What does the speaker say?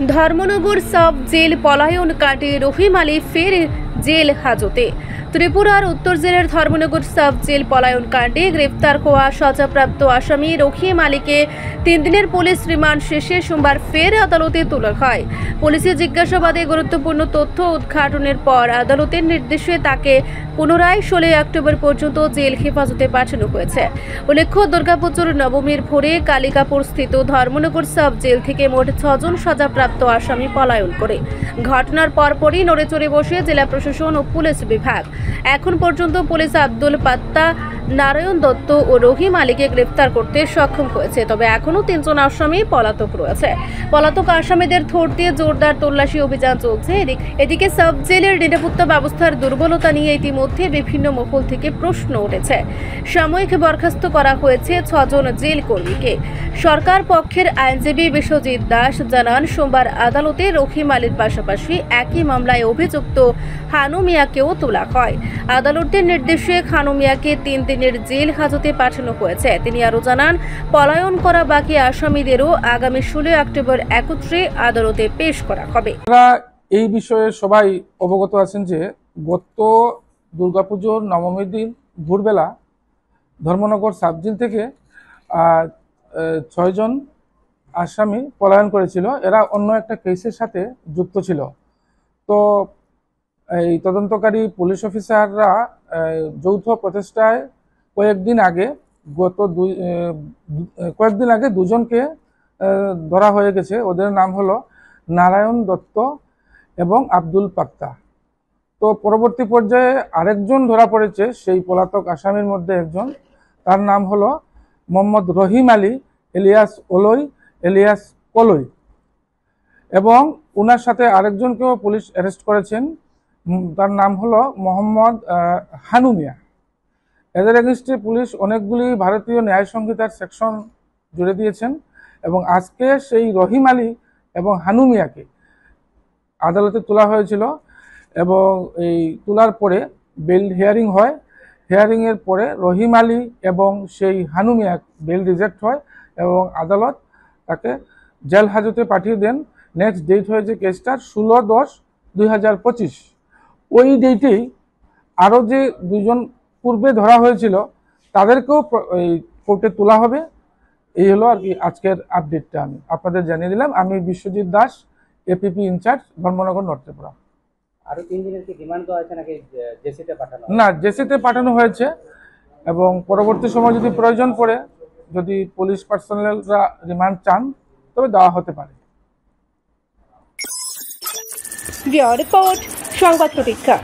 Dharmanagar sub jail পলায়ন কাটে রহিম আলী ফের জেল হাজতে। ত্রিপুরার উত্তর জেলার ধর্মনগর সাব জেল পলায়ন কাণ্ডে গ্রেফতার হওয়া সাজাপ্রাপ্ত আসামি রহিম আলীকে 3 দিনের পুলিশ রিমান্ড শেষে সোমবার ফের আদালতে তোলা হয়। পুলিশের জিজ্ঞাসাবাদে গুরুত্বপূর্ণ তথ্য উদ্ঘাটনের পর আদালতের নির্দেশে তাকে পুনরায় 16 অক্টোবর পর্যন্ত জেল হেফাজতে পাঠানো হয়েছে। উল্লেখ্য, দুর্গাপুজোর নবমীর ভোরে কালিকাপুর স্থিত ধর্মনগর সাব জেল থেকে মোট 6 জন সাজাপ্রাপ্ত আসামি পলায়ন করে। ঘটনার পরপরই নড়েচড়ে বসে জেলা প্রশাসন ও পুলিশ বিভাগ। এখন পর্যন্ত পুলিশ আব্দুল পাত্তা, নারায়ণ দত্ত ও রহিম আলীকে গ্রেফতার করতে সক্ষম হয়েছে। তবে এখনও 3 জন আসামি পলাতক রয়েছে। পলাতক আসামিদের ধরতে জোরদার তল্লাশি অভিযান চলছে। এদিকে সাব জেলের নিরাপত্তা ব্যবস্থার দুর্বলতা নিয়ে ইতিমধ্যে বিভিন্ন মহল থেকে প্রশ্ন উঠেছে। সাময়িক বরখাস্ত করা হয়েছে 6 জন জেল কর্মীকে। সরকার পক্ষের আইনজীবী বিশ্বজিৎ দাস জানান, সোমবার আদালতে রহিম আলীর পাশাপাশি একই মামলায় অভিযুক্ত হানু মিয়াকেও তোলা হয়। আদালতের নির্দেশে হানু মিয়াকে 3 দিনের জেল হাজতে পাঠানো হয়েছে। তিনি আরও জানান, পলায়ন করা বাকি আসামিদেরও আগামী 16 অক্টোবর একত্রে আদালতে পেশ করা হবে। এই বিষয়ে সবাই অবগত আছেন যে গত দুর্গাপুজোর নবমীর দিন ভোরবেলা ধর্মনগর সাব জেল থেকে 6 জন আসামি পলায়ন করেছিল। এরা অন্য একটা কেসের সাথে যুক্ত ছিল। তো এই তদন্তকারী পুলিশ অফিসাররা যৌথ প্রচেষ্টায় কয়েকদিন আগে 2 জনকে ধরা হয়ে গেছে। ওদের নাম হলো নারায়ণ দত্ত এবং আব্দুল পাত্তা। তো পরবর্তী পর্যায়ে আরেকজন ধরা পড়েছে সেই পলাতক আসামির মধ্যে একজন, তার নাম হলো মোহাম্মদ রহিম আলী এলিয়াস ওলই এলিয়াস কলই, এবং ওনার সাথে আরেকজনকেও পুলিশ অ্যারেস্ট করেছেন। তার নাম হলো মোহাম্মদ হানু মিয়া। এদের এগেনস্টে পুলিশ অনেকগুলি ভারতীয় ন্যায় সংহিতার সেকশন জুড়ে দিয়েছেন এবং আজকে সেই রহিম আলী এবং হানু মিয়াকে আদালতে তোলা হয়েছিল এবং এই তোলার পরে বেল হিয়ারিং হয়। হিয়ারিংয়ের পরে রহিম আলী এবং সেই হানু মিয়া বেল রিজেক্ট হয় এবং আদালত তাকে জেল হাজতে পাঠিয়ে দেন। নেক্সট ডেট হয়েছে কেসটার 16/10/2025। ওই ডেটেই আরও যে 2 জন পূর্বে ধরা হয়েছিল তাদেরকেও এই কোর্টে তোলা হবে। এই হলো আর কি আজকের আপডেটটা আমি আপনাদের জানিয়ে দিলাম। আমি Biswajit Das, APP incharge, Dharmanagar North Tripura. আরো 3 দিনের কি রিমান্ড দেওয়া হয়েছে নাকি জেসিতে পাঠানো? না, জেসিতে পাঠানো হয়েছে এবং পরবর্তী সময় যদি প্রয়োজন পড়ে, যদি পুলিশ পার্সোনেলরা রিমান্ড চান তবে দেওয়া হতে পারে। রিপোর্ট সংবাদ প্রতীক্ষা।